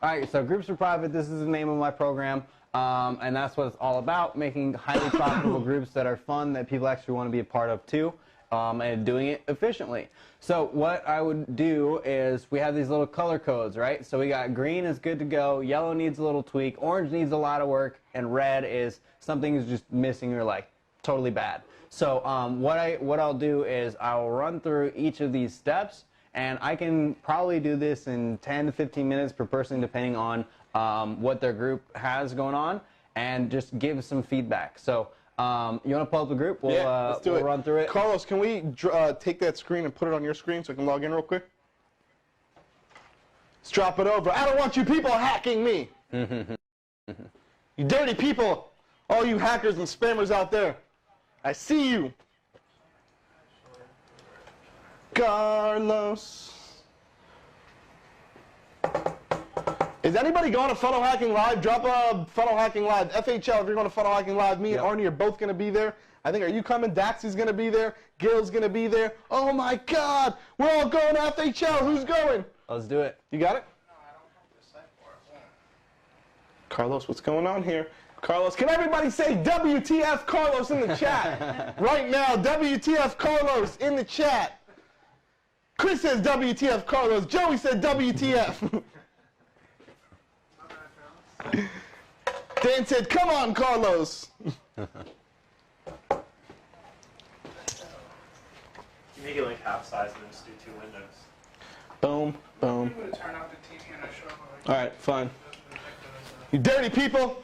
All right, so Groups for Profit, this is the name of my program, and that's what it's all about, making highly profitable groups that are fun, that people actually want to be a part of too, and doing it efficiently. So what I would do is we have these little color codes, right? So we got green is good to go, yellow needs a little tweak, orange needs a lot of work, and red is something is just missing or like totally bad. So what I'll do is I'll run through each of these steps, and I can probably do this in 10 to 15 minutes per person depending on what their group has going on, and just give some feedback. So you want to pull up the group? We'll run through it. Carlos, can we take that screen and put it on your screen so I can log in real quick? Let's drop it over. I don't want you people hacking me. You dirty people, all you hackers and spammers out there. I see you. Carlos. Is anybody going to Funnel Hacking Live? Drop a Funnel Hacking Live. FHL, if you're going to Funnel Hacking Live, me and Arnie are both going to be there. I think, are you coming? Daxy's going to be there. Gil's going to be there. Oh my God. We're all going to FHL. Who's going? Let's do it. You got it? No, I don't have the site for it. Carlos, what's going on here? Carlos, can everybody say WTF Carlos in the chat? Right now, WTF Carlos in the chat. Chris says WTF Carlos. Joey said WTF. Dan said, come on, Carlos. You make it like half size and then just do 2 windows. Boom, boom. I'm going to turn off the TV and I show up. All right, fine. You dirty people.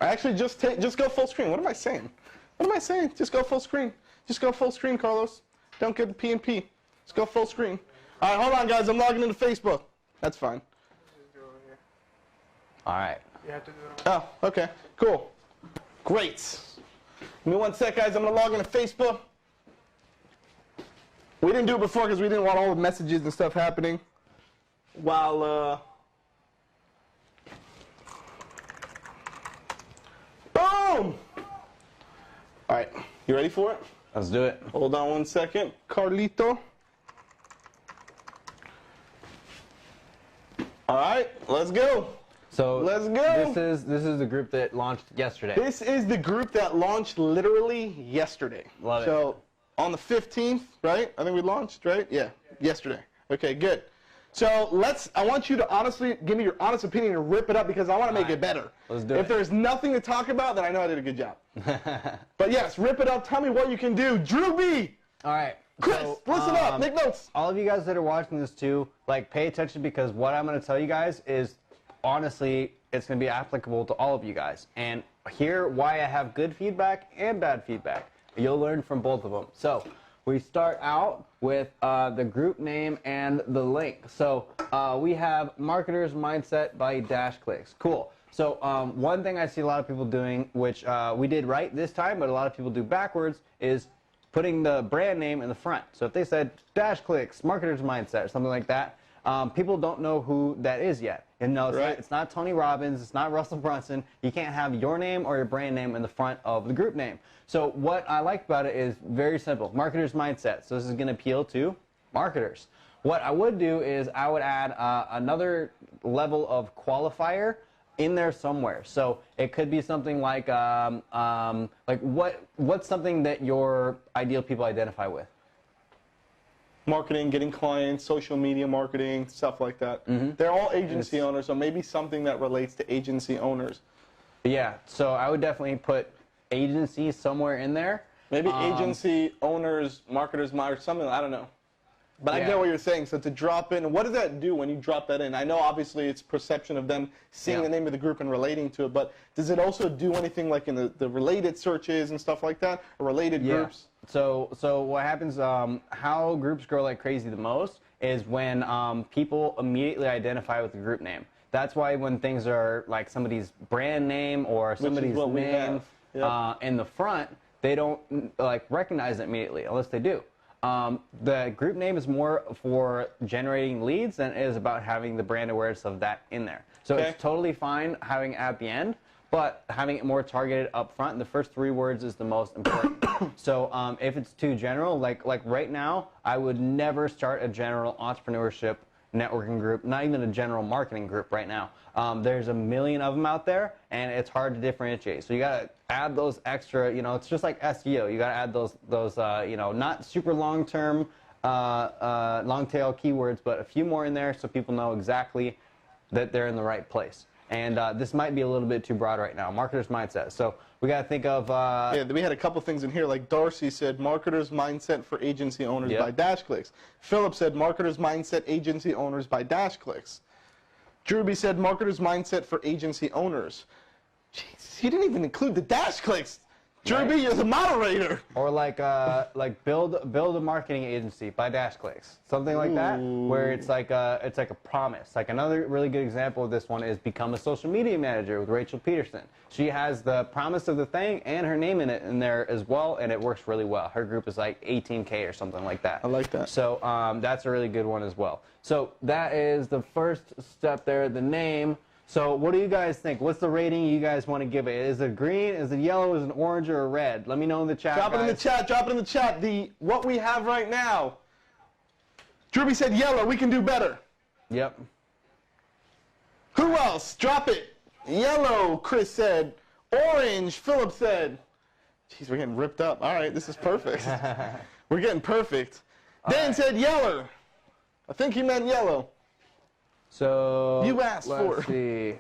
Actually, just go full screen. What am I saying? What am I saying? Just go full screen. Just go full screen, Carlos. Don't get the P&P. Just go full screen. All right, hold on, guys. I'm logging into Facebook. That's fine. All right. You have to do it on. Oh, okay. Cool. Great. Give me 1 sec, guys. I'm going to log into Facebook. We didn't do it before because we didn't want all the messages and stuff happening while... Boom! All right. You ready for it? Let's do it. Hold on 1 second. Carlito. All right. Let's go. So let's go. This is the group that launched yesterday. This is the group that launched literally yesterday. Love it. So on the 15th, right? I think we launched, right? Yeah, yesterday. Okay, good. So I want you to honestly give me your honest opinion and rip it up because I want to make it better. Let's do it. If there's nothing to talk about, then I know I did a good job. But yes, rip it up. Tell me what you can do. Drew B. All right. Chris, so, listen up. Make notes. All of you guys that are watching this too, like pay attention because what I'm going to tell you guys is honestly, it's going to be applicable to all of you guys. And hear why I have good feedback and bad feedback. You'll learn from both of them. So we start out with the group name and the link. So we have Marketer's Mindset by DashClicks. Cool. So one thing I see a lot of people doing, which we did right this time, but a lot of people do backwards, is putting the brand name in the front. So if they said DashClicks, Marketer's Mindset, or something like that, people don't know who that is yet. And no, it's not Tony Robbins, it's not Russell Brunson. You can't have your name or your brand name in the front of the group name. So what I like about it is very simple, Marketer's Mindset. So this is going to appeal to marketers. What I would do is I would add another level of qualifier in there somewhere. So it could be something like what's something that your ideal people identify with? Marketing, getting clients, social media marketing, stuff like that. They're all agency owners, so maybe something that relates to agency owners. Yeah, so I would definitely put agency somewhere in there. Maybe agency owners, marketers, something, I don't know. But I get what you're saying. So to drop in, what does that do when you drop that in? I know obviously it's perception of them seeing the name of the group and relating to it, but does it also do anything like in the related searches and stuff like that, or related groups? So what happens, how groups grow like crazy the most is when people immediately identify with the group name. That's why when things are like somebody's brand name or somebody's name in the front, they don't like recognize it immediately unless they do. The group name is more for generating leads than it is about having the brand awareness of that in there. So it's totally fine having it at the end, but having it more targeted up front, the first 3 words is the most important. So if it's too general, like right now, I would never start a general entrepreneurship networking group, not even a general marketing group right now. There's a million of them out there, and it's hard to differentiate. So you got to add those extra, it's just like SEO. You got to add those not super long-term, long-tail keywords, but a few more in there so people know exactly that they're in the right place. And this might be a little bit too broad right now. Marketer's mindset. So we got to think of... yeah, we had a couple things in here. Like Darcy said, marketer's mindset for agency owners by DashClicks. Philip said, marketer's mindset agency owners by DashClicks. Drewby said, marketer's mindset for agency owners. Jeez, he didn't even include the DashClicks. Drewby, you're the moderator. Or like build a marketing agency by DashClicks, something like that, where it's like a promise. Like another really good example of this one is become a social media manager with Rachel Peterson. She has the promise of the thing and her name in there as well, and it works really well. Her group is like 18K or something like that. I like that. So that's a really good one as well. So that is the first step there, the name. So what do you guys think? What's the rating you guys want to give it? Is it green? Is it yellow? Is it orange or a red? Let me know in the chat, Drop it in the chat. Drop it in the chat. What we have right now. Drewby said yellow. We can do better. Yep. Who else? Drop it. Yellow, Chris said. Orange, Philip said. Jeez, we're getting ripped up. All right, this is perfect. We're getting perfect. Dan said yellow. I think he meant yellow. So you asked let's see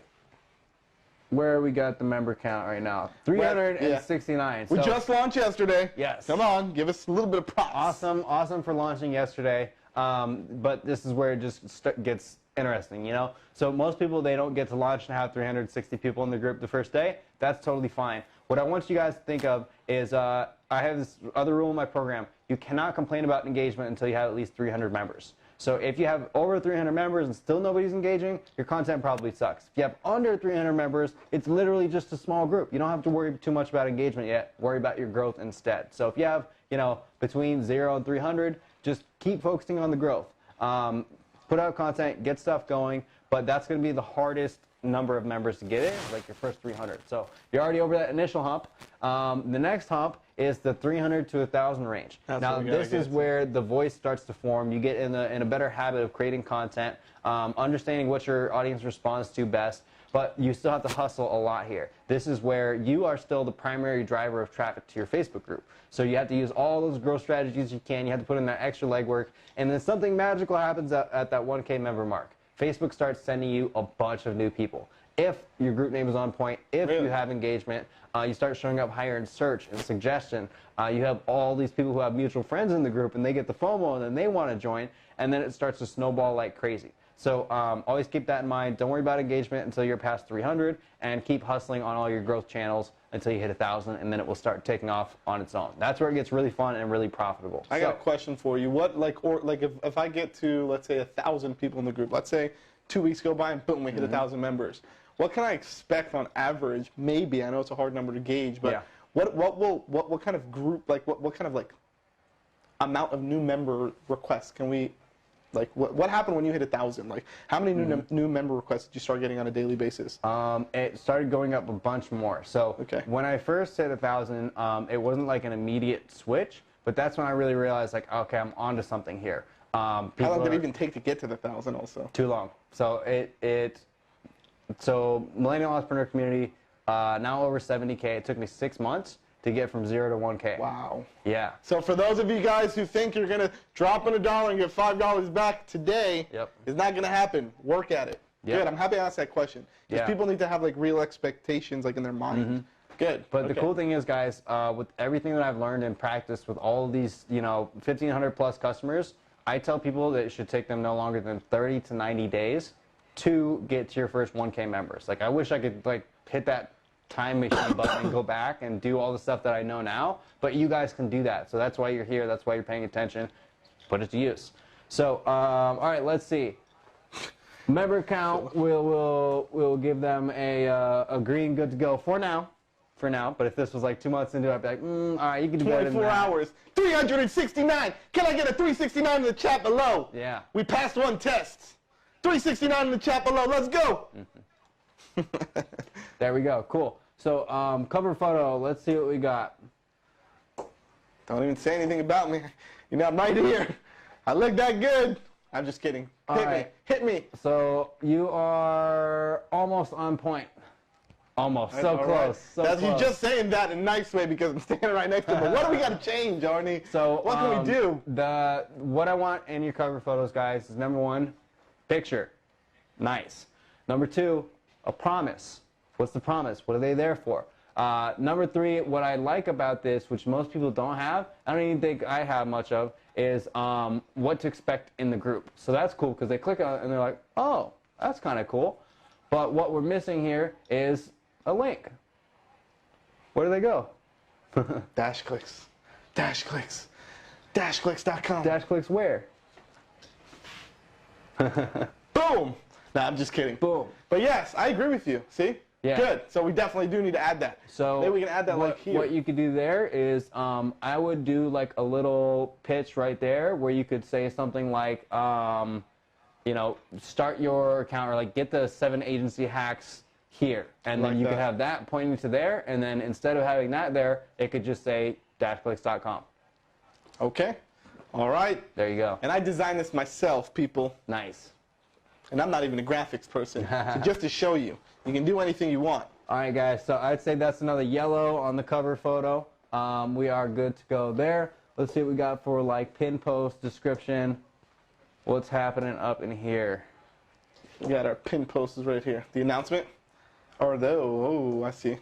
where we got the member count right now. 369. We just launched yesterday. Yes. Come on, give us a little bit of props. Awesome for launching yesterday. But this is where it just gets interesting, So most people, they don't get to launch and have 360 people in the group the first day. That's totally fine. What I want you guys to think of is I have this other rule in my program. You cannot complain about engagement until you have at least 300 members. So if you have over 300 members and still nobody's engaging, your content probably sucks. If you have under 300 members, it's literally just a small group. You don't have to worry too much about engagement yet. Worry about your growth instead. So if you have, between 0 and 300, just keep focusing on the growth. Put out content, get stuff going, but that's going to be the hardest number of members to get in, like your first 300. So you're already over that initial hump. The next hump is the 300 to 1,000 range. Now this is where the voice starts to form. You get in a better habit of creating content, understanding what your audience responds to best, but you still have to hustle a lot here. This is where you are still the primary driver of traffic to your Facebook group. So you have to use all those growth strategies you can. You have to put in that extra legwork, and then something magical happens at that 1K member mark. Facebook starts sending you a bunch of new people. If your group name is on point, if you have engagement, you start showing up higher in search and suggestion. You have all these people who have mutual friends in the group, and they get the FOMO, and then they want to join, and then it starts to snowball like crazy. So always keep that in mind. Don't worry about engagement until you're past 300, and keep hustling on all your growth channels until you hit 1,000, and then it will start taking off on its own. That's where it gets really fun and really profitable. I got a question for you. What if I get to, let's say, 1,000 people in the group, let's say 2 weeks go by and boom, we hit 1,000 members. What can I expect on average? Maybe, I know it's a hard number to gauge, but what kind of group, what kind of amount of new member requests can we, what happened when you hit 1,000? How many new member requests did you start getting on a daily basis? It started going up a bunch more. So when I first hit 1,000, it wasn't like an immediate switch, but that's when I really realized, okay, I'm onto something here. How long did it even take to get to the 1,000 also? Too long. So So millennial entrepreneur community, now over 70K. It took me 6 months to get from 0 to 1K. Wow. Yeah. So for those of you guys who think you're going to drop in $1 and get $5 back today, it's not going to happen. Work at it. Good. I'm happy I asked that question. Because people need to have real expectations in their mind. Good. But the cool thing is, guys, with everything that I've learned and practiced with all of these, 1,500 plus customers, I tell people that it should take them no longer than 30 to 90 days to get to your first 1K members. I wish I could hit that time machine button and go back and do all the stuff that I know now, but you guys can do that. So that's why you're here. That's why you're paying attention. Put it to use. So, all right, let's see. Member count, we'll give them a green, good to go for now. But if this was 2 months into it, I'd be like, all right, you can do better than 24 that. hours, 369. Can I get a 369 in the chat below? Yeah. We passed one test. 369 in the chat below. Let's go. There we go. Cool. So cover photo. Let's see what we got. Don't even say anything about me. I'm right here. I look that good. I'm just kidding. All Hit me. right. Hit me. So you are almost on point. Almost. So All close. right. So That's, close. You're just saying that in a nice way because I'm standing right next to him. But what do we got to change, Arnie? So what can we do? What I want in your cover photos, guys, is number 1, picture. Nice. Number 2, a promise. What's the promise? What are they there for? Number 3, what I like about this, which most people don't have, I don't even think I have much of, is what to expect in the group. So that's cool because they click on it and they're like, oh, that's kind of cool. But what we're missing here is a link. Where do they go? DashClicks. DashClicks. DashClicks.com. DashClicks where? Boom. Nah, I'm just kidding. Boom. But yes, I agree with you. See? Yeah. Good. So we definitely do need to add that. So maybe we can add that like here. What you could do there is I would do like a little pitch right there where you could say something like, you know, start your account or like get the 7 agency hacks here. And then Like you that. could have that pointing to there. And then instead of having that there, it could just say DashClicks.com. Okay. All right. There you go. And I designed this myself, people. Nice. And I'm not even a graphics person. So just to show you, you can do anything you want. All right, guys. So I'd say that's another yellow on the cover photo. We are good to go there. Let's see what we got for like pin post description. What's happening up in here? We got our pin posters right here. The announcement. Or the, oh, I see.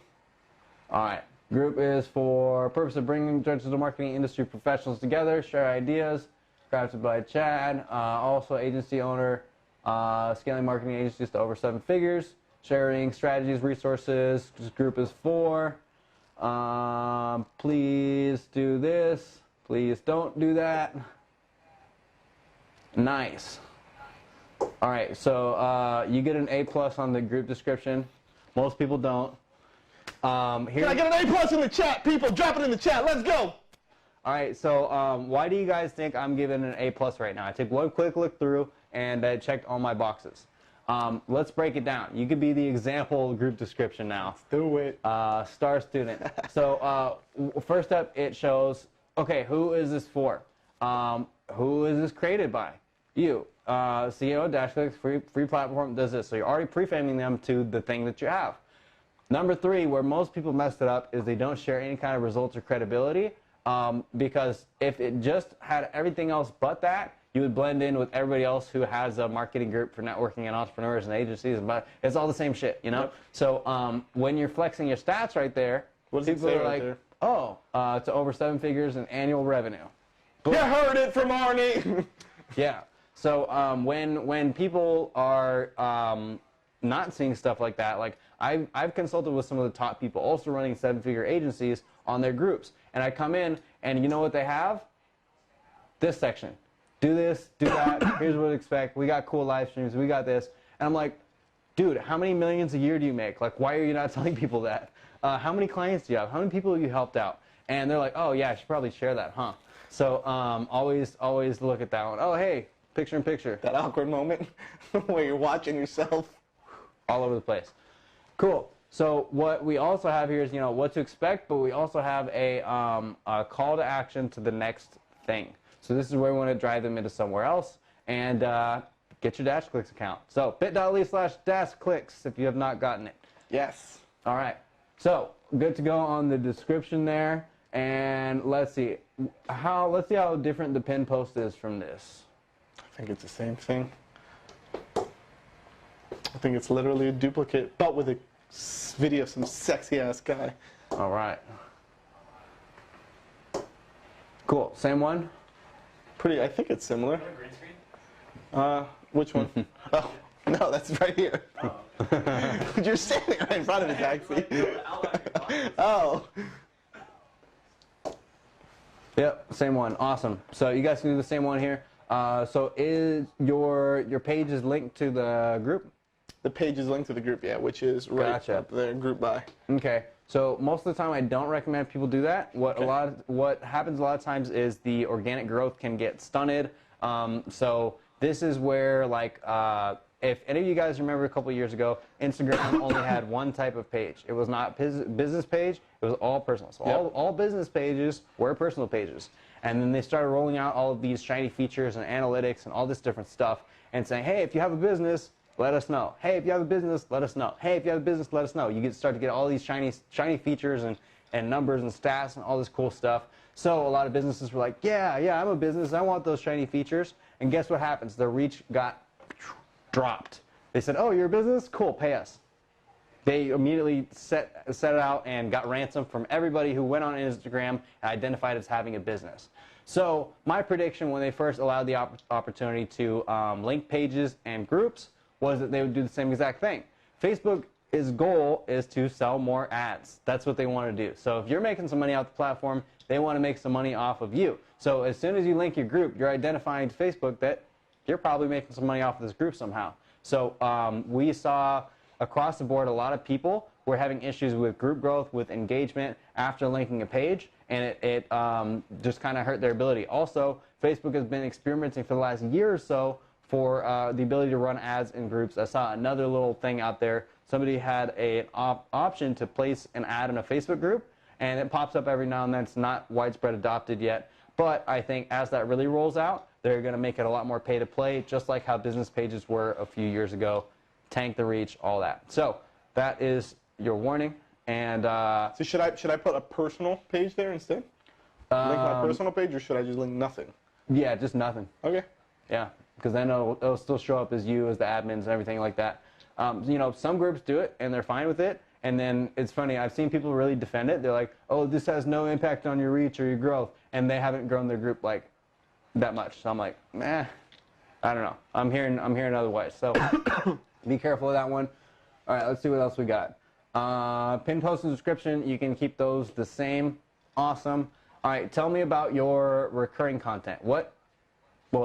All right. Group is for purpose of bringing digital marketing industry professionals together, share ideas, crafted by Chad, also agency owner, scaling marketing agencies to over 7 figures, sharing strategies, resources. This group is for. Please do this. Please don't do that. Nice. All right, so you get an A+ on the group description. Most people don't. Can I get an A+ in the chat, people? Drop it in the chat. Let's go. All right, so why do you guys think I'm giving an A+ right now? I took one quick look through and I checked all my boxes. Let's break it down. You could be the example group description now. Do it. Star student. So first up, it shows, okay, who is this for? Who is this created by? You. CEO of DashClicks, free platform, does this. So you're already preframing them to the thing that you have. Number 3, where most people messed it up, is they don't share any kind of results or credibility. Because if it just had everything else but that, you would blend in with everybody else who has a marketing group for networking and entrepreneurs and agencies. But it's all the same shit, you know? Yep. So when you're flexing your stats right there, What does it people say are right like, there? oh, to over 7 figures in annual revenue. You heard it from Arnie. Yeah. So when people are not seeing stuff like that, like I've consulted with some of the top people also running 7-figure agencies on their groups, and I come in and you know what they have? This section. Do this, do that, here's what to expect, we got cool live streams, we got this. And I'm like, dude, how many millions a year do you make? Like, why are you not telling people that? How many clients do you have? How many people have you helped out? And they're like, oh yeah, I should probably share that, huh? So always look at that one. Oh, hey, picture in picture. That awkward moment where you're watching yourself. All over the place. Cool. So what we also have here is, you know, what to expect, but we also have a call to action to the next thing. So this is where we want to drive them into somewhere else and get your DashClicks account. So bit.ly/DashClicks if you have not gotten it. Yes. All right. So good to go on the description there. And let's see how different the pin post is from this. I think it's the same thing. I think it's literally a duplicate, but with a video of some sexy ass guy. All right. Cool. Same one? Pretty, I think it's similar. Which one? Oh, no, that's right here. You're standing right in front of it, actually. Oh. Yep, same one. Awesome. So you guys can do the same one here. So is your page is linked to the group? The page is linked to the group, yeah, which is right Gotcha. up there, group by. Okay. So most of the time, I don't recommend people do that. What happens a lot of times is the organic growth can get stunted. So this is where, like, if any of you guys remember a couple years ago, Instagram only had one type of page. It was not business page. It was all personal. So Yep. all business pages were personal pages. And then they started rolling out all of these shiny features and analytics and all this different stuff and saying, hey, if you have a business, let us know. Hey, if you have a business, let us know. Hey, if you have a business, let us know. You start to get all these shiny features and numbers and stats and all this cool stuff. So a lot of businesses were like, yeah, I'm a business. I want those shiny features. And guess what happens? Their reach got dropped. They said, oh, you're a business? Cool, pay us. They immediately set it out and got ransom from everybody who went on Instagram and identified as having a business. So my prediction when they first allowed the opportunity to link pages and groups was that they would do the same exact thing. Facebook's goal is to sell more ads. That's what they want to do. So if you're making some money off the platform, they want to make some money off of you. So as soon as you link your group, you're identifying to Facebook that you're probably making some money off of this group somehow. So we saw across the board a lot of people were having issues with group growth, with engagement after linking a page, and it just kind of hurt their ability. Also, Facebook has been experimenting for the last year or so for the ability to run ads in groups. I saw another little thing out there. Somebody had an option to place an ad in a Facebook group, and it pops up every now and then. It's not widespread adopted yet, but I think as that really rolls out, they're going to make it a lot more pay to play, just like how business pages were a few years ago. Tank the reach, all that. So that is your warning. And so should I put a personal page there instead? Link my personal page, or should I just link nothing? Yeah, just nothing. Okay. Yeah, because then it'll still show up as you, as the admins and everything like that. You know, some groups do it and they're fine with it. And then it's funny, I've seen people really defend it. They're like, oh, this has no impact on your reach or your growth. And they haven't grown their group like that much. So I'm like, I don't know. I'm hearing otherwise. So be careful with that one. All right, let's see what else we got. Pin post and description, you can keep those the same. Awesome. All right, tell me about your recurring content. Well,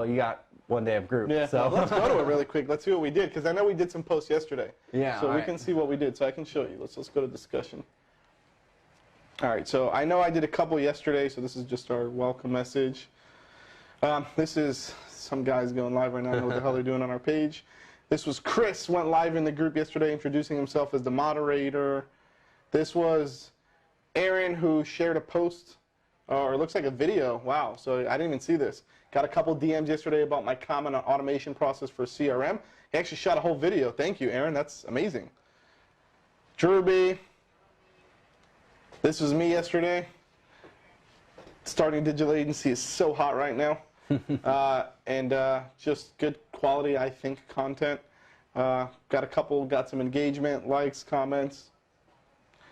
you got one day of group. Yeah, so. let's go to it really quick. Let's see what we did, because I know we did some posts yesterday. Yeah, so we can see what we did, so I can show you. Let's go to discussion. All right, so I know I did a couple yesterday, so this is just our welcome message. This is some guys going live right now. I don't know what the hell they're doing on our page. This was Chris, went live in the group yesterday introducing himself as the moderator. This was Aaron, who shared a post, or it looks like a video. Wow, so I didn't even see this. Got a couple DMs yesterday about my comment on automation process for CRM. He actually shot a whole video. Thank you, Aaron. That's amazing. Druby. This was me yesterday. Starting digital agency is so hot right now. Just good quality, I think, content. Got some engagement, likes, comments.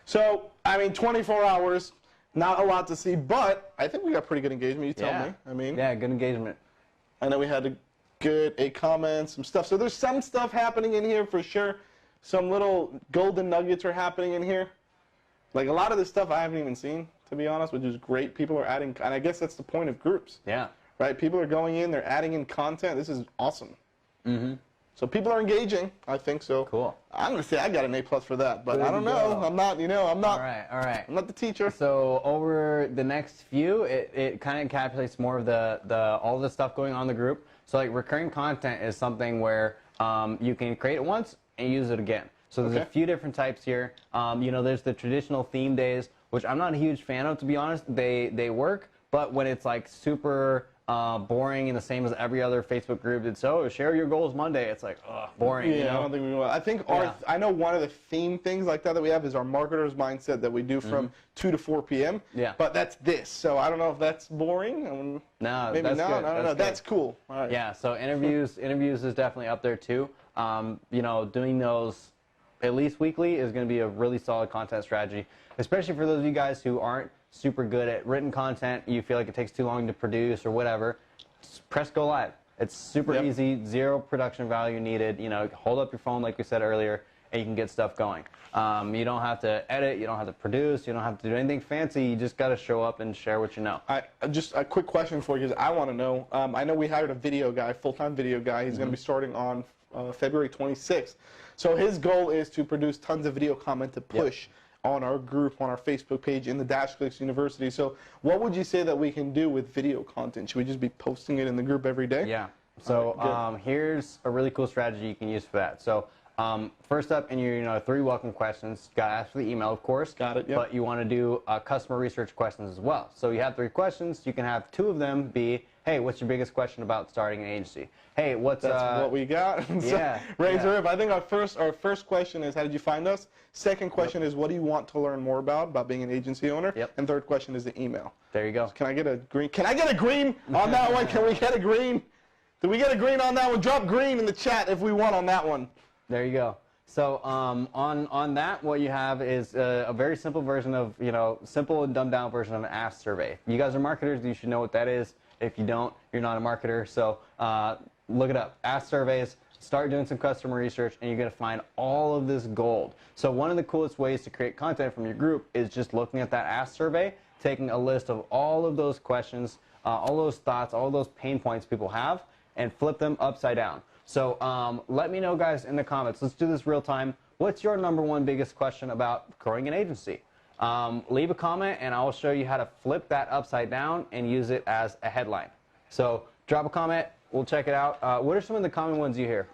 So, I mean, 24 hours, not a lot to see, but I think we got pretty good engagement, you tell me. I mean, yeah, good engagement. I know we had a comment, some stuff. So there's some stuff happening in here for sure. Some little golden nuggets are happening in here. Like a lot of this stuff I haven't even seen, to be honest, which is great. People are adding, and I guess that's the point of groups. Yeah. Right? People are going in, they're adding in content. This is awesome. Mm-hmm. So people are engaging, I think so. Cool. I'm going to say I got an A+ for that, but There I don't you know. go. I'm not, I'm not. All right. I'm not the teacher. So over the next few, it kind of encapsulates more of all the stuff going on in the group. So like recurring content is something where you can create it once and use it again. So there's a few different types here. There's the traditional theme days, which I'm not a huge fan of, to be honest. They work, but when it's like super boring and the same as every other Facebook group did, so share your goals Monday. It's like, boring. Yeah, I don't think we will. I think I know one of the theme things like that we have is our marketer's mindset that we do from 2 to 4 p.m. Yeah. But that's this. So I don't know if that's boring. No, maybe that's not. good. I don't know. That's cool. All right. Yeah, so interviews is definitely up there too. Doing those at least weekly is going to be a really solid content strategy, especially for those of you guys who aren't super good at written content. You feel like it takes too long to produce or whatever. Just press go live. It's super easy, zero production value needed. Hold up your phone like we said earlier, and you can get stuff going. You don't have to edit, you don't have to produce, you don't have to do anything fancy. You just got to show up and share what you know. Just a quick question for you, because I want to know. I know we hired a video guy, full-time video guy. He's going to be starting on February 26th. So his goal is to produce tons of video content to push on our group, on our Facebook page, in the DashClicks University. So what would you say that we can do with video content? Should we just be posting it in the group every day? Yeah. So here's a really cool strategy you can use for that. So First up in your 3 welcome questions, got to ask for the email, of course. Got it, yep. But you want to do customer research questions as well. So you have 3 questions. You can have 2 of them be, hey, what's your biggest question about starting an agency? Hey, what's... That's what we got. Yeah. Razor Rip. I think our first question is, how did you find us? Second question is, what do you want to learn more about being an agency owner? Yep. And third question is the email. There you go. So can I get a green? Can I get a green on that one? Can we get a green? Did we get a green on that one? Drop green in the chat if we won on that one. There you go. So on that, what you have is a very simple version of, simple and dumbed down version of an ask survey. You guys are marketers. You should know what that is. If you don't, you're not a marketer. So look it up. Ask surveys. Start doing some customer research, and you're going to find all of this gold. So one of the coolest ways to create content from your group is just looking at that ask survey, taking a list of all of those questions, all those thoughts, all those pain points people have, and flip them upside down. So let me know, guys, in the comments. Let's do this real time. What's your #1 biggest question about growing an agency? Leave a comment, and I will show you how to flip that upside down and use it as a headline. So drop a comment. We'll check it out. What are some of the common ones you hear?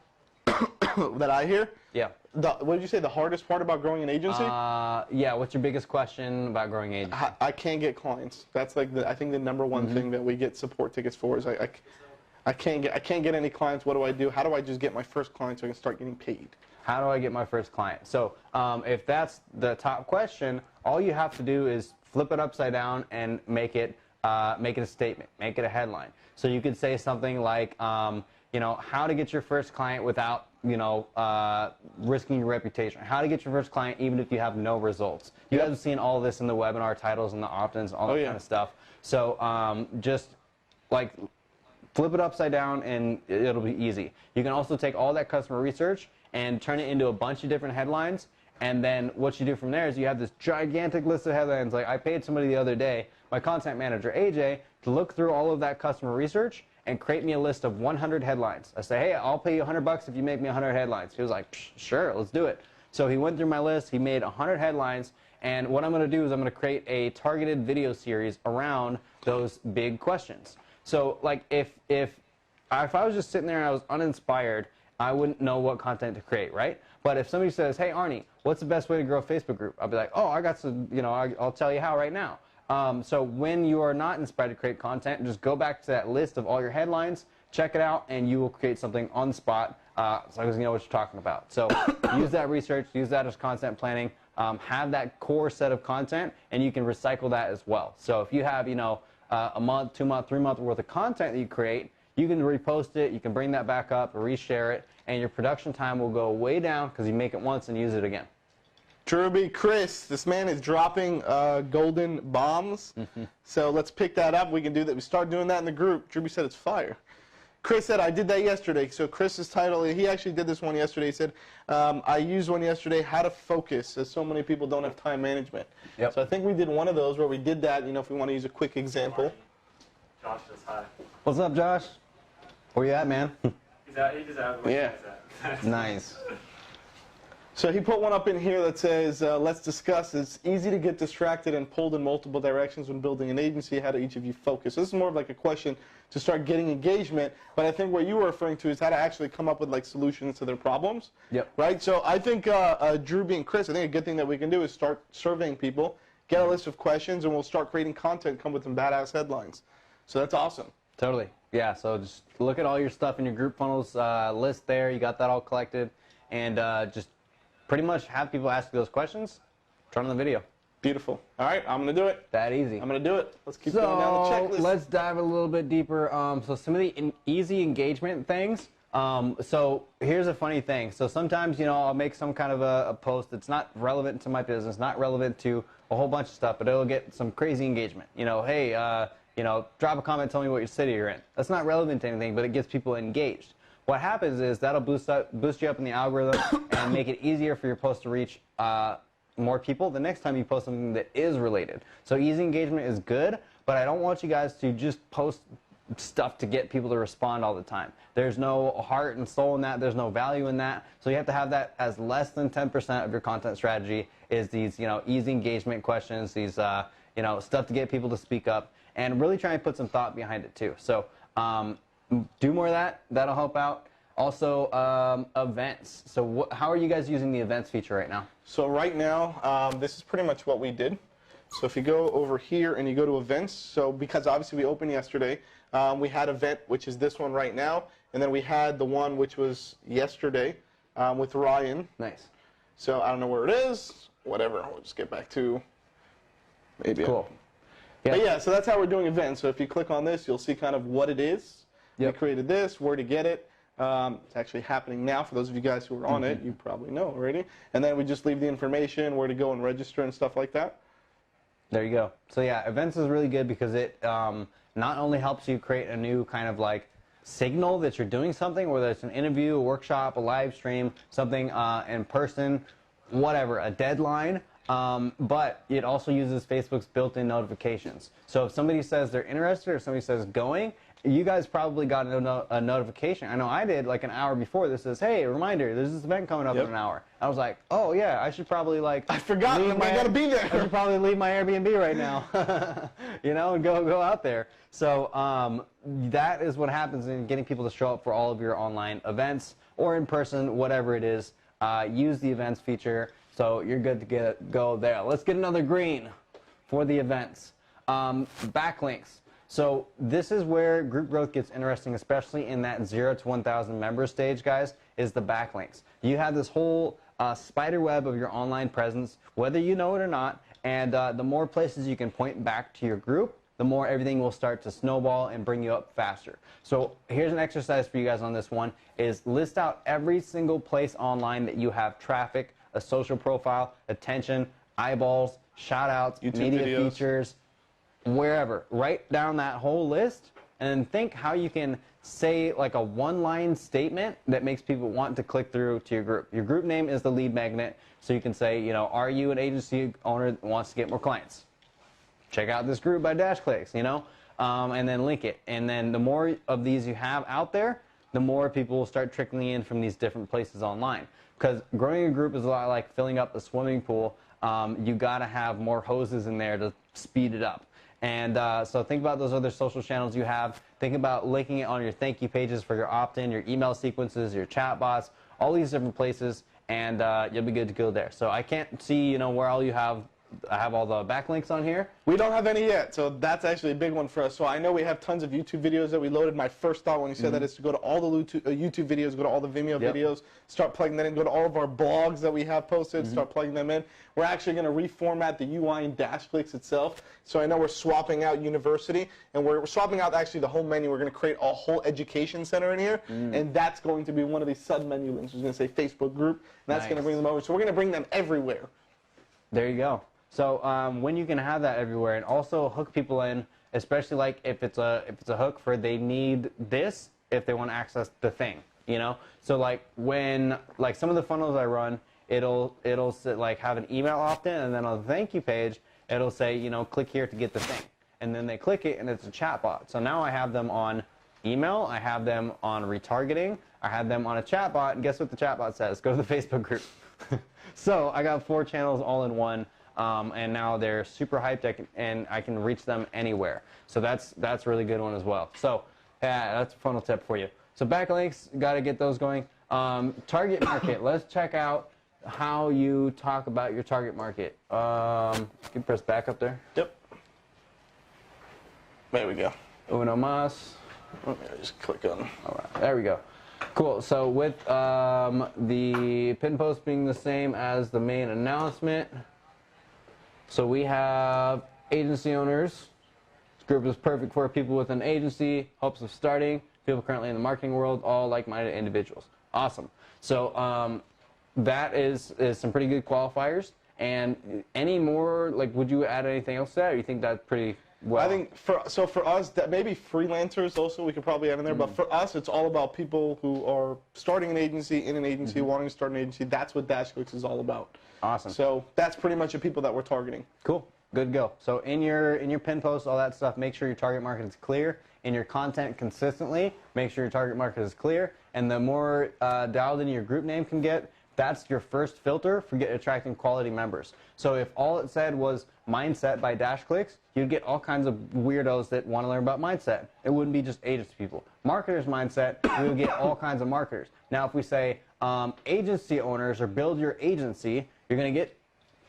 That I hear? Yeah. What did you say, the hardest part about growing an agency? Yeah, what's your biggest question about growing an agency? I can't get clients. That's like I think the #1 thing that we get support tickets for is I can't get any clients. What do I do? How do I just get my first client so I can start getting paid? How do I get my first client? So if that's the top question, all you have to do is flip it upside down and make it a statement, make it a headline. So you could say something like, how to get your first client without, risking your reputation. How to get your first client even if you have no results. You guys have seen all this in the webinar titles and the opt-ins, all that kind of stuff. So just like flip it upside down and it'll be easy. You can also take all that customer research and turn it into a bunch of different headlines. And then what you do from there is you have this gigantic list of headlines. Like I paid somebody the other day, my content manager, AJ, to look through all of that customer research and create me a list of 100 headlines. I say, hey, I'll pay you $100 if you make me 100 headlines. He was like, sure, let's do it. So he went through my list. He made 100 headlines. And what I'm going to do is I'm going to create a targeted video series around those big questions. So like if I was just sitting there and I was uninspired, I wouldn't know what content to create, right? But if somebody says, hey, Arnie, what's the best way to grow a Facebook group? I'll be like, oh, I got some, I'll tell you how right now. So when you are not inspired to create content, just go back to that list of all your headlines, check it out, and you will create something on the spot as long as you know what you're talking about. So use that research, use that as content planning, have that core set of content, and you can recycle that as well. So if you have, a month, 2 month, 3 month worth of content that you create, you can repost it, you can bring that back up, reshare it, and your production time will go way down because you make it once and use it again. Druby, Chris, this man is dropping golden bombs. So let's pick that up. We can do that. We start doing that in the group. Druby said it's fire. Chris said, I did that yesterday. So Chris's title, he actually did this one yesterday. He said, I used one yesterday, how to focus, as so many people don't have time management. Yep. So I think we did one of those where we did that, if we want to use a quick example. Josh says hi. What's up, Josh? Where you at, man? He's out. He just out. Yeah. Nice. So he put one up in here that says, let's discuss. It's easy to get distracted and pulled in multiple directions when building an agency. How do each of you focus? This is more of like a question to start getting engagement. But I think what you were referring to is how to actually come up with like solutions to their problems. Yep. Right? So I think Druby and Chris, I think a good thing that we can do is start surveying people, get a list of questions, and we'll start creating content, come with some badass headlines. So that's awesome. Totally. Yeah, so just look at all your stuff in your group funnels list there. You got that all collected. And just pretty much have people ask you those questions. Turn on the video. Beautiful. All right, I'm going to do it. That easy. I'm going to do it. Let's keep going down the checklist. Let's dive a little bit deeper. So some of the easy engagement things. So here's a funny thing. So sometimes, I'll make some kind of a post that's not relevant to my business, not relevant to a whole bunch of stuff, but it'll get some crazy engagement. Hey, drop a comment, tell me what your city you're in. That's not relevant to anything, but it gets people engaged. What happens is that'll boost you up in the algorithm and make it easier for your post to reach more people the next time you post something that is related. So easy engagement is good, but I don't want you guys to just post stuff to get people to respond all the time. There's no heart and soul in that. There's no value in that. So you have to have that as less than 10% of your content strategy is these, easy engagement questions, these, stuff to get people to speak up, and really try and put some thought behind it too. So do more of that. That'll help out. Also, events. So how are you guys using the events feature right now? So right now, this is pretty much what we did. So if you go over here and you go to events, so because obviously we opened yesterday, we had event, which is this one right now, and then we had the one which was yesterday with Ryan. Nice. So I don't know where it is. Whatever. We'll just get back to maybe. Cool. Yeah. But yeah, so that's how we're doing events. So if you click on this, you'll see kind of what it is. Yep. We created this, where to get it. It's actually happening now. For those of you guys who are on it, you probably know already. And then we just leave the information, where to go and register and stuff like that. There you go. So yeah, events is really good because it not only helps you create a new kind of like signal that you're doing something, whether it's an interview, a workshop, a live stream, something in person, whatever, a deadline, but it also uses Facebook's built-in notifications. So if somebody says they're interested or somebody says going, you guys probably got a notification. I know I did like an hour before that says, hey, reminder, there's this event coming up in an hour. I was like, oh yeah, I should probably like. I forgot, I gotta be there. I should probably leave my Airbnb right now, you know, and go out there. So that is what happens in getting people to show up for all of your online events or in person, whatever it is. Use the events feature, so you're good to go there. Let's get another green for the events. Backlinks. So this is where group growth gets interesting, especially in that 0 to 1,000 member stage, guys, is the backlinks. You have this whole spider web of your online presence, whether you know it or not, and the more places you can point back to your group, the more everything will start to snowball and bring you up faster. So here's an exercise for you guys on this one, is list out every single place online that you have traffic, a social profile, attention, eyeballs, shout outs, YouTube media videos. features, wherever. Write down that whole list and then think how you can say like a one-line statement that makes people want to click through to your group. Your group name is the lead magnet, so you can say, you know, are you an agency owner that wants to get more clients? Check out this group by DashClicks, you know, and then link it. And then the more of these you have out there, the more people will start trickling in from these different places online. Because growing a group is a lot like filling up a swimming pool. You got to have more hoses in there to speed it up. And so think about those other social channels you have. Think about linking it on your thank you pages for your opt-in, your email sequences, your chat bots, all these different places, and you'll be good to go there. So I can't see, you know, where all you have. I have all the backlinks on here. We don't have any yet, so that's actually a big one for us. So I know we have tons of YouTube videos that we loaded. My first thought when you said that is to go to all the YouTube videos, go to all the Vimeo videos, start plugging that in, go to all of our blogs that we have posted, start plugging them in. We're actually going to reformat the UI in DashClicks itself. So I know we're swapping out University, and we're swapping out actually the whole menu. We're going to create a whole education center in here, and that's going to be one of these sub-menu links. It's going to say Facebook group, and that's going to bring them over. So we're going to bring them everywhere. There you go. So when you can have that everywhere and also hook people in, especially like if it's a hook for they need this if they want to access the thing, you know. So like when like some of the funnels I run, it'll like have an email opt-in, and then on the thank you page it'll say, you know, click here to get the thing, and then they click it and it's a chat bot. So now I have them on email, I have them on retargeting, I have them on a chat bot, and guess what the chat bot says? Go to the Facebook group. So I got 4 channels all in one. And now they're super hyped, and I can reach them anywhere. So that's a really good one as well. So yeah, that's a funnel tip for you. So backlinks, got to get those going. Target market. Let's check out how you talk about your target market. Can you press back up there? Yep. There we go. Uno más. Let me just click on. All right, there we go. Cool. So with the pin post being the same as the main announcement. So we have agency owners. This group is perfect for people with an agency, hopes of starting, people currently in the marketing world, all like-minded individuals. Awesome. So that is some pretty good qualifiers. And any more, like, would you add anything else to that, or you think that's pretty well? I think for us, that maybe freelancers also we could probably add in there. But for us, it's all about people who are starting an agency, in an agency, wanting to start an agency. That's what DashClicks is all about. Awesome. So that's pretty much the people that we're targeting. Cool. Good to go. So in your pin posts, all that stuff, make sure your target market is clear. In your content consistently, make sure your target market is clear. And the more dialed in your group name can get, That's your first filter for attracting quality members. So if all it said was mindset by DashClicks, you'd get all kinds of weirdos that want to learn about mindset. It wouldn't be just agency people. Marketers mindset, we would get all kinds of marketers. Now if we say agency owners or build your agency, you're going to get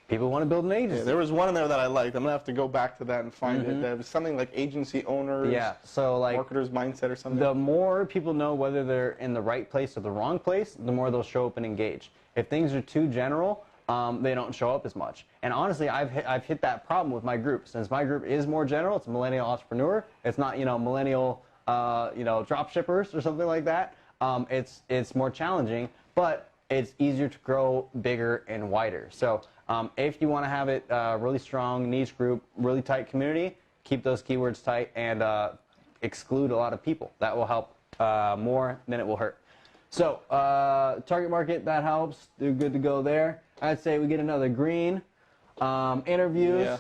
people who want to build an agency. Yeah, there was one in there that I liked. I'm going to have to go back to that and find it. There was something like agency owners, so like marketers mindset or something. The more people know whether they're in the right place or the wrong place, the more they'll show up and engage. If things are too general, they don't show up as much. And honestly, I've hit that problem with my group. Since my group is more general, it's a millennial entrepreneur. It's not millennial drop shippers or something like that. It's more challenging, but it's easier to grow bigger and wider. So if you want to have it really strong niche group, really tight community, keep those keywords tight and exclude a lot of people. That will help more than it will hurt. So target market, that helps. They're good to go there. I'd say we get another green. Interviews. Yeah.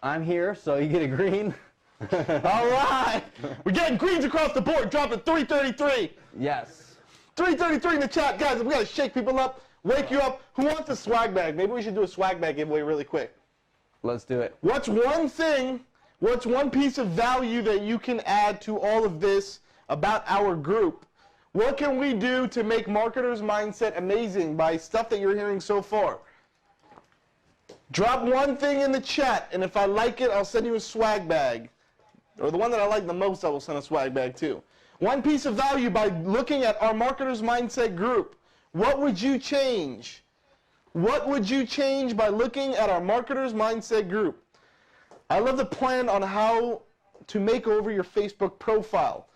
I'm here, so you get a green. All right. We're getting greens across the board, dropping 333. Yes. 333 in the chat. Guys, we got to shake people up, wake you up. Who wants a swag bag? Maybe we should do a swag bag giveaway really quick. Let's do it. What's one piece of value that you can add to all of this about our group? What can we do to make Marketers Mindset amazing by stuff that you're hearing so far? Drop one thing in the chat, and if I like it, I'll send you a swag bag. Or the one that I like the most, I will send a swag bag too. One piece of value by looking at our Marketers Mindset group. What would you change? What would you change by looking at our Marketers Mindset group? I love the plan on how to make over your Facebook profile.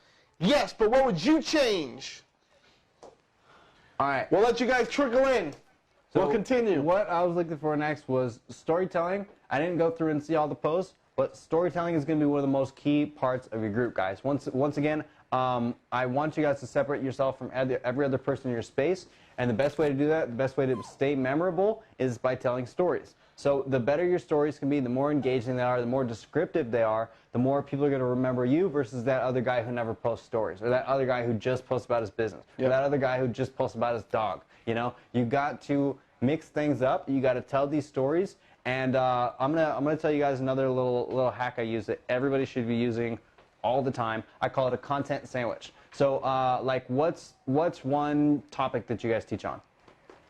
Yes, but what would you change? All right. We'll let you guys trickle in. So we'll continue. What I was looking for next was storytelling. I didn't go through and see all the posts, but storytelling is going to be one of the most key parts of your group, guys. Once again, I want you guys to separate yourself from every other person in your space, and the best way to do that, the best way to stay memorable is by telling stories. So the better your stories can be, the more engaging they are, the more descriptive they are, the more people are going to remember you versus that other guy who never posts stories, or that other guy who just posts about his business, or that other guy who just posts about his dog. You got to mix things up. You got to tell these stories, and I'm gonna tell you guys another little hack I use that everybody should be using all the time. I call it a content sandwich. So like what's one topic that you guys teach on?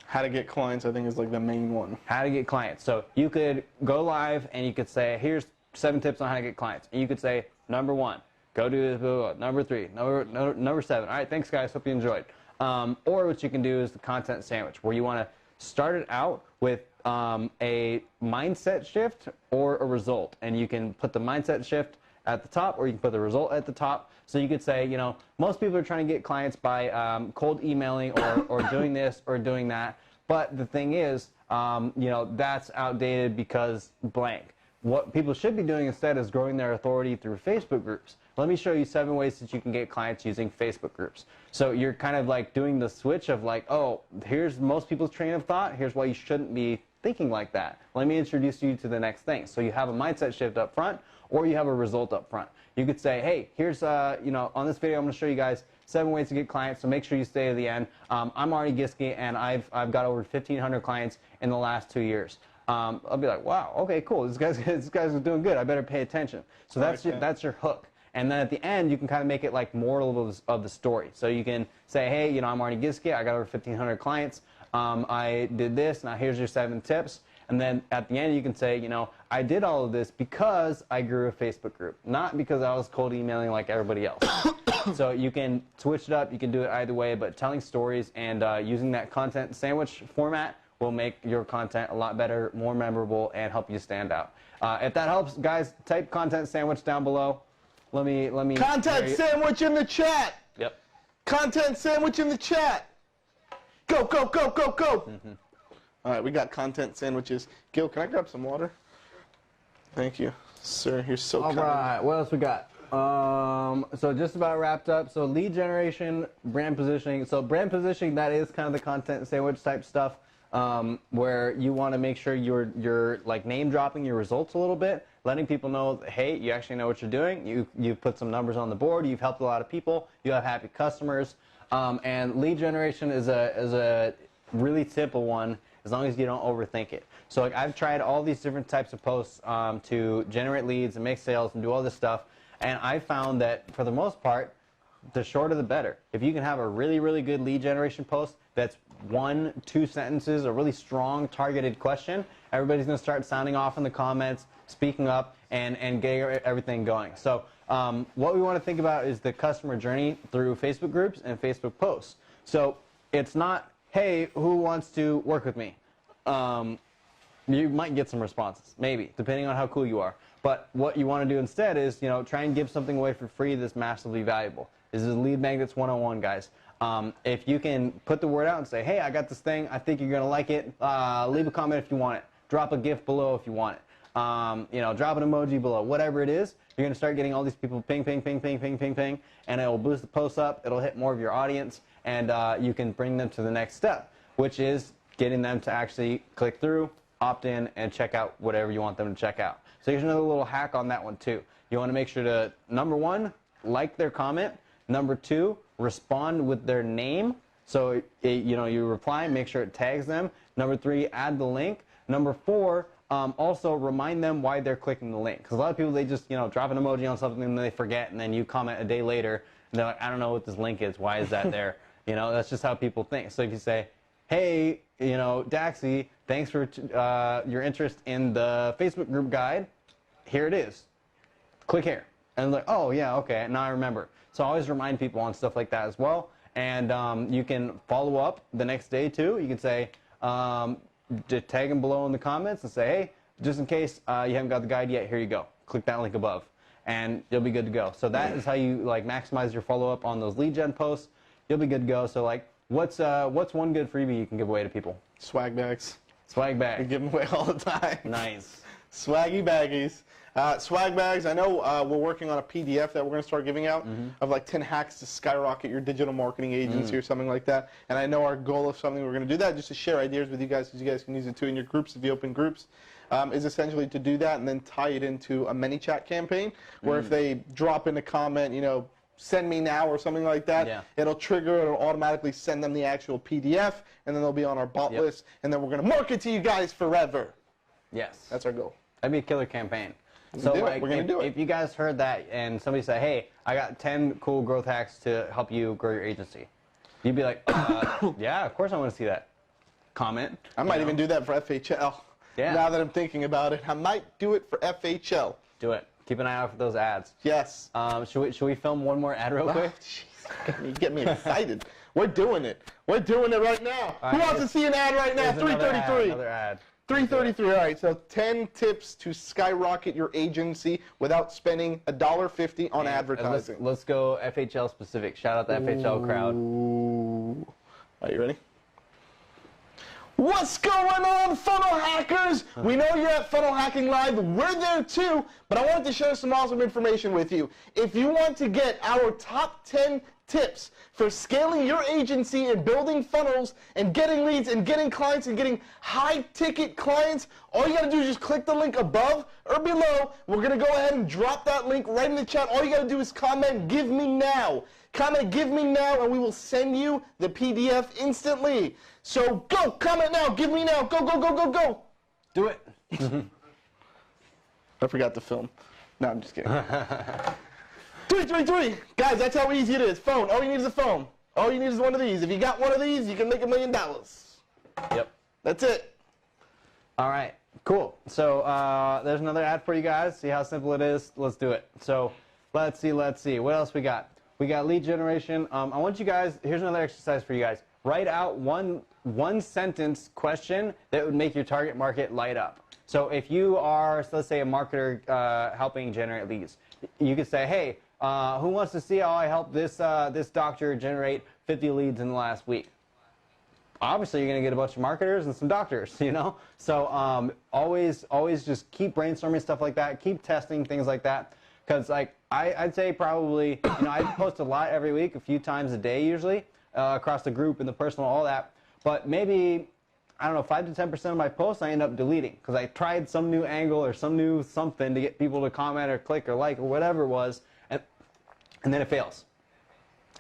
How to get clients, I think, is like the main one. How to get clients. So you could go live and you could say, here's 7 tips on how to get clients. And you could say, number 1, go do this, number 3, number 7. All right, thanks guys, hope you enjoyed. Or what you can do is the content sandwich, where you want to start it out with a mindset shift or a result. And you can put the mindset shift at the top, or you can put the result at the top. So you could say, most people are trying to get clients by cold emailing or doing this or doing that. But the thing is, that's outdated because blank. What people should be doing instead is growing their authority through Facebook groups. Let me show you 7 ways that you can get clients using Facebook groups. So you're kind of like doing the switch of like, oh, here's most people's train of thought. Here's why you shouldn't be thinking like that. Let me introduce you to the next thing. So you have a mindset shift up front, or you have a result up front. You could say, hey, here's, on this video, I'm going to show you guys 7 ways to get clients, so make sure you stay to the end. I'm Arnie Giske, and I've got over 1,500 clients in the last 2 years. I'll be like, wow, okay, cool. This guy's doing good. I better pay attention. So that's your hook. And then at the end, you can kind of make it like moral of the story. So you can say, hey, I'm Arnie Giske. I got over 1,500 clients. I did this. Now here's your 7 tips. And then at the end, you can say, I did all of this because I grew a Facebook group, not because I was cold emailing like everybody else. So you can switch it up. You can do it either way, but telling stories and using that content sandwich format will make your content a lot better, more memorable, and help you stand out. If that helps, guys, type content sandwich down below. Let me. Content sandwich in the chat. Yep. Content sandwich in the chat. Go, go, go, go, go. All right, we got content sandwiches. Gil, can I grab some water? Thank you, sir. You're so kind. All right, what else we got? So just about wrapped up. So lead generation, brand positioning. So brand positioning, that is kind of the content sandwich type stuff, where you want to make sure you're like name dropping your results a little bit, letting people know, hey, you actually know what you're doing. You've put some numbers on the board. You've helped a lot of people. You have happy customers. And lead generation is really simple one as long as you don't overthink it. So like I've tried all these different types of posts to generate leads and make sales and do all this stuff, and I found that for the most part, the shorter the better. If you can have a really, really good lead generation post that's 1-2 sentences, a really strong targeted question, everybody's going to start sounding off in the comments, speaking up, and getting everything going. So what we want to think about is the customer journey through Facebook groups and Facebook posts. So it's not, hey, who wants to work with me? You might get some responses, maybe, depending on how cool you are. But what you want to do instead is, try and give something away for free that's massively valuable. This is Lead Magnets 101, guys. If you can put the word out and say, hey, I got this thing, I think you're going to like it, leave a comment if you want it. Drop a gift below if you want it. Drop an emoji below. Whatever it is, you're going to start getting all these people ping, ping, ping, ping, ping, ping, ping, and it will boost the posts up. It'll hit more of your audience, and you can bring them to the next step, which is getting them to actually click through, opt in, and check out whatever you want them to check out. So here's another little hack on that one, too. You want to make sure to, number 1, like their comment. Number 2, respond with their name. So, you reply, make sure it tags them. Number 3, add the link. Number 4, also remind them why they're clicking the link. Because a lot of people, they just, drop an emoji on something and they forget, and then you comment a day later, and they're like, I don't know what this link is. Why is that there? That's just how people think. So if you say, hey, Daxie, thanks for your interest in the Facebook group guide. Here it is. Click here. And like, oh, yeah, okay, now I remember. So I always remind people on stuff like that as well. And you can follow up the next day, too. You can say, just tag them below in the comments and say, hey, just in case you haven't got the guide yet, here you go. Click that link above, and you'll be good to go. So that is how you maximize your follow-up on those lead gen posts. You'll be good to go. So what's one good freebie you can give away to people? Swag bags. Swag bags. We give them away all the time. Nice. Swaggy baggies. Swag bags, I know we're working on a PDF that we're going to start giving out of 10 hacks to skyrocket your digital marketing agency or something like that. And I know our goal of something we're going to do that, just to share ideas with you guys, because you guys can use it too in your groups if you open groups, is essentially to do that and then tie it into a ManyChat campaign where if they drop in a comment, send me now or something like that, it'll trigger, it'll automatically send them the actual PDF, and then they'll be on our bot list, and then we're going to market to you guys forever. Yes. That's our goal. That'd be a killer campaign. So we're going to do it. If you guys heard that and somebody said, hey, I got 10 cool growth hacks to help you grow your agency, you'd be like, yeah, of course I want to see that. Comment. I might even do that for FHL. Yeah. Now that I'm thinking about it, I might do it for FHL. Do it. Keep an eye out for those ads. Yes. Should we film one more ad real quick? Jeez, get me excited. We're doing it. We're doing it right now. Who wants to see an ad right now? 333. Another ad. 333. All right, so 10 tips to skyrocket your agency without spending $1.50 on advertising. Let's go FHL specific. Shout out the FHL crowd. Ooh. Are you ready? What's going on, funnel hackers? We know you're at Funnel Hacking Live. We're there too, but I wanted to share some awesome information with you. If you want to get our top 10 tips for scaling your agency and building funnels and getting leads and getting clients and getting high-ticket clients, all you got to do is just click the link above or below. We're going to go ahead and drop that link right in the chat. All you got to do is comment, give me now. Comment, give me now, and we will send you the PDF instantly. So go, comment now, give me now, go, go, go, go, go. Do it. I forgot to film. No, I'm just kidding. 333. Guys, that's how easy it is. Phone. All you need is a phone. All you need is one of these. If you got one of these, you can make $1 million. Yep. That's it. All right. Cool. So there's another ad for you guys. See how simple it is? Let's do it. So let's see. What else we got? We got lead generation. I want you guys, here's another exercise for you guys. Write out one sentence question that would make your target market light up. So if you are, so let's say, a marketer helping generate leads, you could say, hey, who wants to see how I help this doctor generate 50 leads in the last week? Obviously, you're going to get a bunch of marketers and some doctors, So always just keep brainstorming stuff like that. Keep testing things like that. Because I'd say probably, I post a lot every week, a few times a day usually, across the group and the personal, all that. But maybe, I don't know, 5 to 10% of my posts I end up deleting because I tried some new angle or some new something to get people to comment or click or like or whatever it was, and then it fails.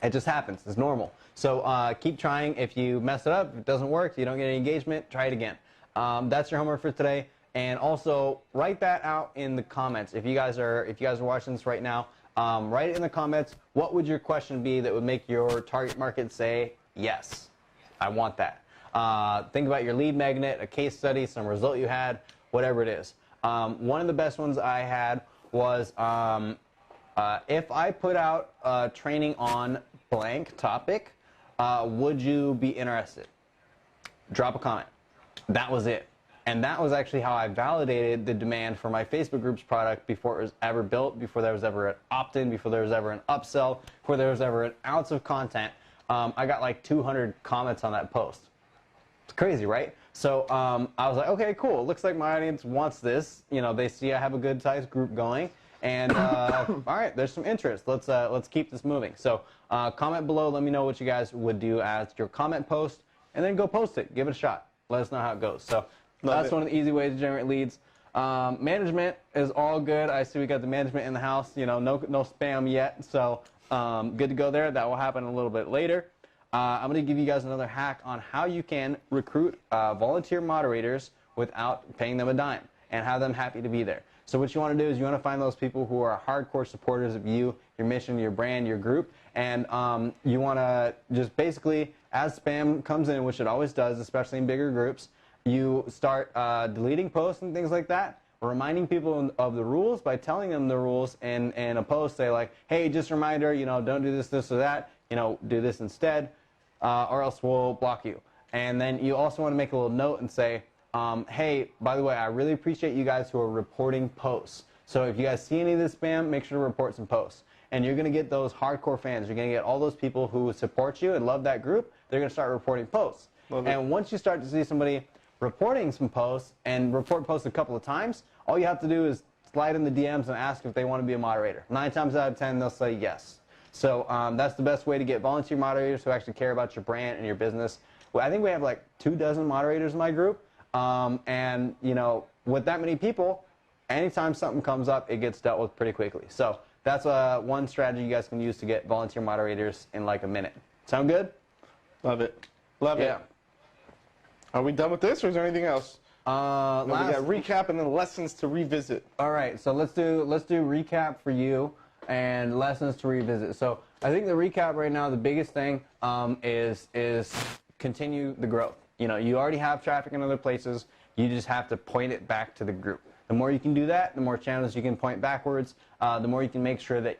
It just happens. It's normal. So keep trying. If you mess it up, if it doesn't work, you don't get any engagement, try it again. That's your homework for today. And also write that out in the comments. If you guys are watching this right now, write it in the comments. What would your question be that would make your target market say, yes, I want that? Think about your lead magnet, a case study, some result you had, whatever it is. One of the best ones I had was if I put out training on blank topic, would you be interested? Drop a comment. That was it. And that was actually how I validated the demand for my Facebook groups product before it was ever built, before there was ever an opt-in, before there was ever an upsell, before there was ever an ounce of content. I got like 200 comments on that post. It's crazy, right? So I was like, okay, cool. Looks like my audience wants this. You know, they see I have a good sized group going. And all right, there's some interest. Let's keep this moving. So comment below. Let me know what you guys would do as your comment post, and then go post it. Give it a shot. Let us know how it goes. So that's one of the easy ways to generate leads. Management is all good. I see we got the management in the house. You know, no spam yet. So good to go there. That will happen a little bit later. I'm going to give you guys another hack on how you can recruit volunteer moderators without paying them a dime and have them happy to be there. So what you want to do is you want to find those people who are hardcore supporters of you, your mission, your brand, your group, and you want to just basically, as spam comes in, which it always does, especially in bigger groups, you start deleting posts and things like that, reminding people of the rules by telling them the rules in a post. Say like, hey, just a reminder, you know, don't do this, this, or that. You know, do this instead, or else we'll block you. And then you also want to make a little note and say, hey, by the way, I really appreciate you guys who are reporting posts. So if you guys see any of this spam, make sure to report some posts. And you're going to get those hardcore fans. You're going to get all those people who support you and love that group. They're going to start reporting posts. And once you start to see somebody reporting some posts and report posts a couple of times, all you have to do is slide in the DMs and ask if they want to be a moderator. 9 times out of 10, they'll say yes. So that's the best way to get volunteer moderators who actually care about your brand and your business. Well, I think we have like 24 moderators in my group. And, you know, with that many people, anytime something comes up, it gets dealt with pretty quickly. So that's one strategy you guys can use to get volunteer moderators in like a minute. Sound good? Love it. Love it. Are we done with this, or is there anything else? We got recap and then lessons to revisit. All right, so let's do recap for you and lessons to revisit. So I think the recap right now, the biggest thing is continue the growth. You know, you already have traffic in other places. You just have to point it back to the group. The more you can do that, the more channels you can point backwards, the more you can make sure that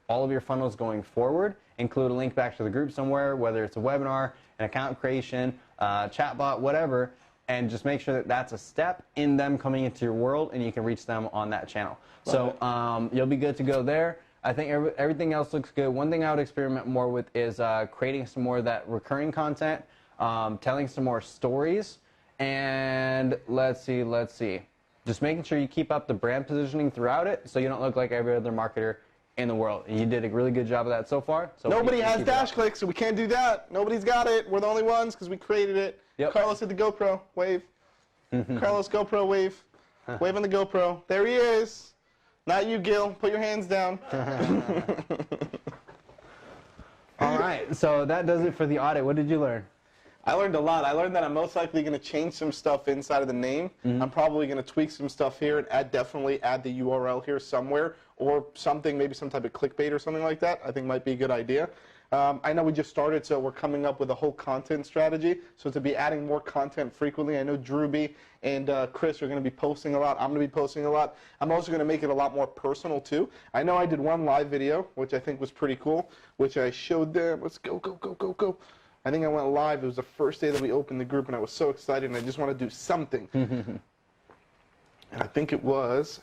all of your funnels going forward include a link back to the group somewhere, whether it's a webinar, an account creation, chatbot, whatever, and just make sure that that's a step in them coming into your world and you can reach them on that channel. So you'll be good to go there. I think everything else looks good. One thing I would experiment more with is creating some more of that recurring content, telling some more stories, and let's see. Just making sure you keep up the brand positioning throughout it so you don't look like every other marketer in the world. You did a really good job of that so far. So nobody has DashClicks, so we can't do that. Nobody's got it. We're the only ones because we created it. Yep. Carlos hit the GoPro. Wave. Carlos, GoPro, wave. Wave on the GoPro. There he is. Not you, Gil. Put your hands down. All right, so that does it for the audit. What did you learn? I learned a lot. I learned that I'm most likely going to change some stuff inside of the name. I'm probably going to tweak some stuff here and definitely add the URL here somewhere or something, maybe some type of clickbait or something like that. I think might be a good idea. I know we just started, so we're coming up with a whole content strategy. So to be adding more content frequently, I know Drewby and Chris are going to be posting a lot. I'm going to be posting a lot. I'm also going to make it a lot more personal too. I know I did one live video, which I think was pretty cool, which I showed them. Let's go, go, go, go, go. I think I went live. It was the first day that we opened the group, and I was so excited, and I just want to do something. And I think it was.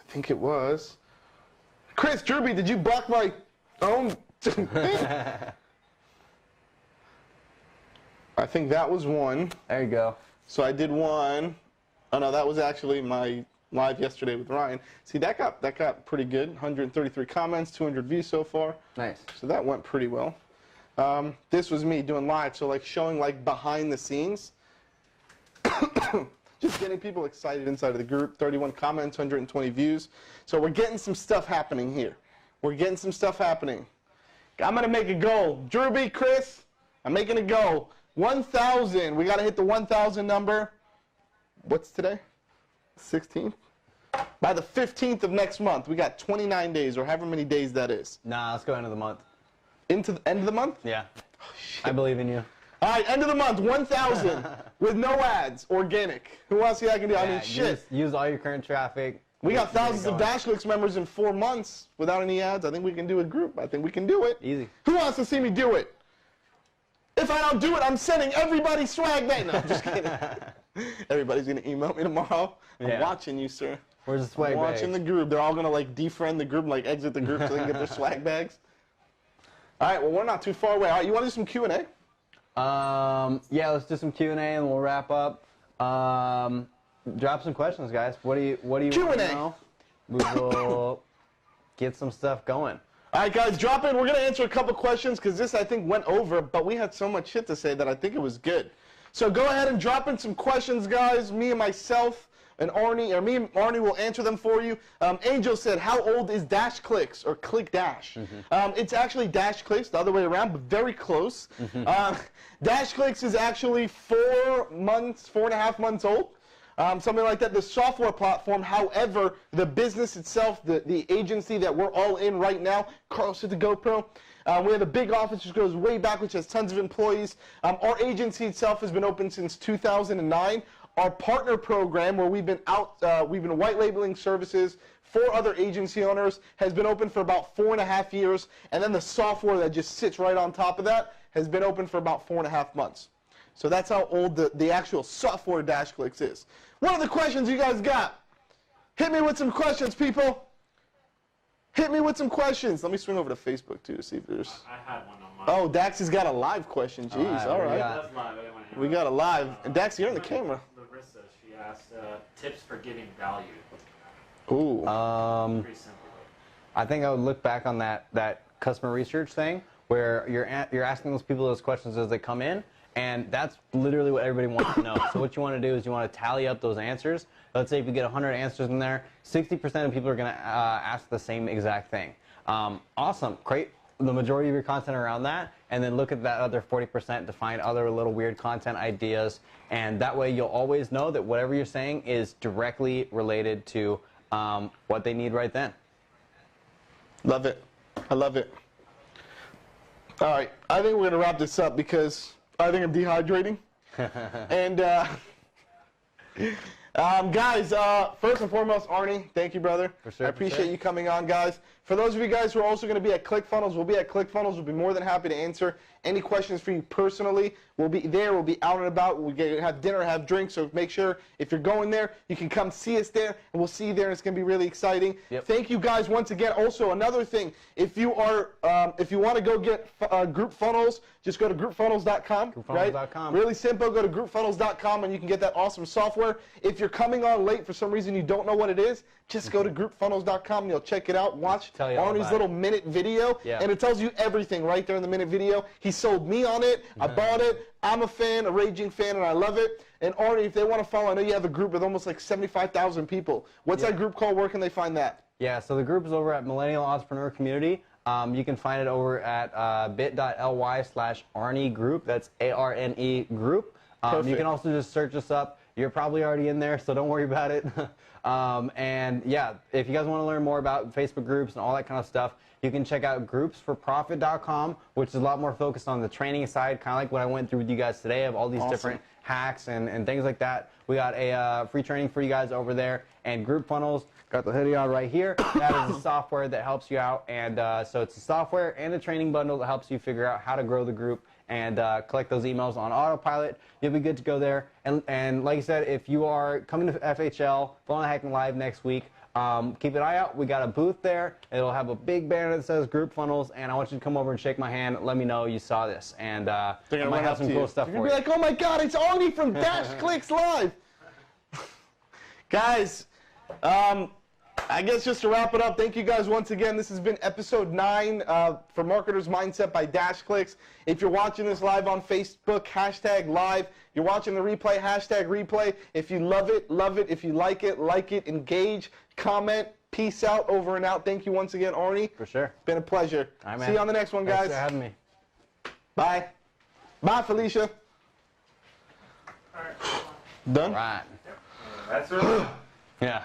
Chris, Drewby, did you block my own thing? I think that was one. There you go. So I did one. Oh, no, that was actually my live yesterday with Ryan. See, that got pretty good. 133 comments, 200 views so far. Nice. So that went pretty well. This was me doing live, so like showing like behind the scenes. Just getting people excited inside of the group. 31 comments, 120 views. So we're getting some stuff happening here. We're getting some stuff happening. I'm going to make a goal. Drew B, Chris, I'm making a goal. 1,000. We got to hit the 1,000 number. What's today? 16th? By the 15th of next month. We got 29 days or however many days that is. Nah, let's go end of the month. Into the end of the month? Yeah. I believe in you. All right, end of the month, 1,000 with no ads, organic. Who wants to see I can do? I mean, shit. Use all your current traffic. We got thousands of DashClicks members in 4 months without any ads. I think we can do a group. I think we can do it. Easy. Who wants to see me do it? If I don't do it, I'm sending everybody swag bag. No, I'm just kidding. Everybody's going to email me tomorrow. I'm watching you, sir. Where's the swag I'm bag? watching the group. They're all going to, like, defriend the group, like, exit the group so they can get their swag bags. All right, well, we're not too far away. All right, you want to do some Q&A? Yeah, let's do some Q&A and we'll wrap up. Drop some questions, guys. What do you want to know? We will get some stuff going. All right, guys, drop in. We're going to answer a couple questions because this, I think, went over, but we had so much shit to say that I think it was good. So go ahead and drop in some questions, guys. Me and myself and Arnie, or me and Arnie will answer them for you. Angel said, how old is DashClicks or Click Dash? It's actually DashClicks, the other way around, but very close. DashClicks is actually 4.5 months old. Something like that, the software platform. However, the business itself, the agency that we're all in right now, Carlos at the GoPro, we have a big office which goes way back, which has tons of employees. Our agency itself has been open since 2009. Our partner program, where we've been white labeling services for other agency owners, has been open for about 4.5 years. And then the software that just sits right on top of that has been open for about 4.5 months. So that's how old the actual software DashClicks is. What are the questions you guys got? Hit me with some questions, people. Hit me with some questions. Let me swing over to Facebook, too, to see if there's... I had one on mine. Oh, Dax has got a live question. Jeez, all right. That's live. We got a live. And Dax, you're in the camera. Larissa, she asked tips for giving value. Ooh. Pretty simple. I think I would look back on that customer research thing where you're asking those people those questions as they come in, and that's literally what everybody wants to know. So what you want to do is you want to tally up those answers. Let's say if you get 100 answers in there, 60% of people are going to ask the same exact thing. Awesome. Create the majority of your content around that, and then look at that other 40% to find other little weird content ideas, and that way you'll always know that whatever you're saying is directly related to what they need right then. Love it. I love it. All right. I think we're going to wrap this up because I think I'm dehydrating. And guys, first and foremost, Arnie, thank you, brother. For sure, I appreciate you coming on, guys. For those of you guys who are also going to be at ClickFunnels, we'll be at ClickFunnels. We'll be more than happy to answer any questions for you personally. We'll be there. We'll be out and about. We'll have dinner, have drinks. So make sure if you're going there, you can come see us there, and we'll see you there. And it's going to be really exciting. Yep. Thank you guys once again. Also, another thing, if you want to go get group funnels, just go to groupfunnels.com. Groupfunnels.com. Right? Really simple. Go to groupfunnels.com, and you can get that awesome software. If you're coming on late for some reason you don't know what it is, just go to groupfunnels.com and you'll check it out. Watch Arnie's little minute video, and it tells you everything right there in the minute video. He sold me on it. I bought it. I'm a fan, a raging fan, and I love it. And Arnie, if they want to follow, I know you have a group with almost like 75,000 people. What's that group called? Where can they find that? Yeah, so the group is over at Millennial Entrepreneur Community. You can find it over at bit.ly/Arnie Group. That's ARNE Group. You can also just search us up. You're probably already in there, so don't worry about it. And yeah, if you guys want to learn more about Facebook groups and all that kind of stuff, you can check out groupsforprofit.com, which is a lot more focused on the training side, kind of like what I went through with you guys today of all these different hacks and things like that. We got a free training for you guys over there. And GroupFunnels, got the hoodie on right here. That is the software that helps you out. And so it's a software and a training bundle that helps you figure out how to grow the group and collect those emails on Autopilot. You'll be good to go there. And like I said, if you are coming to FHL, Phone Hacking Live next week, keep an eye out. We got a booth there. It'll have a big banner that says GroupFunnels, and I want you to come over and shake my hand. Let me know you saw this, and I might have some cool stuff for you. You're gonna be like, oh my God, it's Arnie from DashClicks Live. Guys, I guess just to wrap it up, thank you guys once again. This has been episode 9 for Marketers Mindset by DashClicks. If you're watching this live on Facebook, hashtag live. You're watching the replay, hashtag replay. If you love it, love it. If you like it, engage, comment. Peace out, over and out. Thank you once again, Arnie. For sure. Been a pleasure. All right, man. See you on the next one, guys. Thanks for having me. Bye. Bye, Felicia. All right. Done? Right. That's it. Yeah.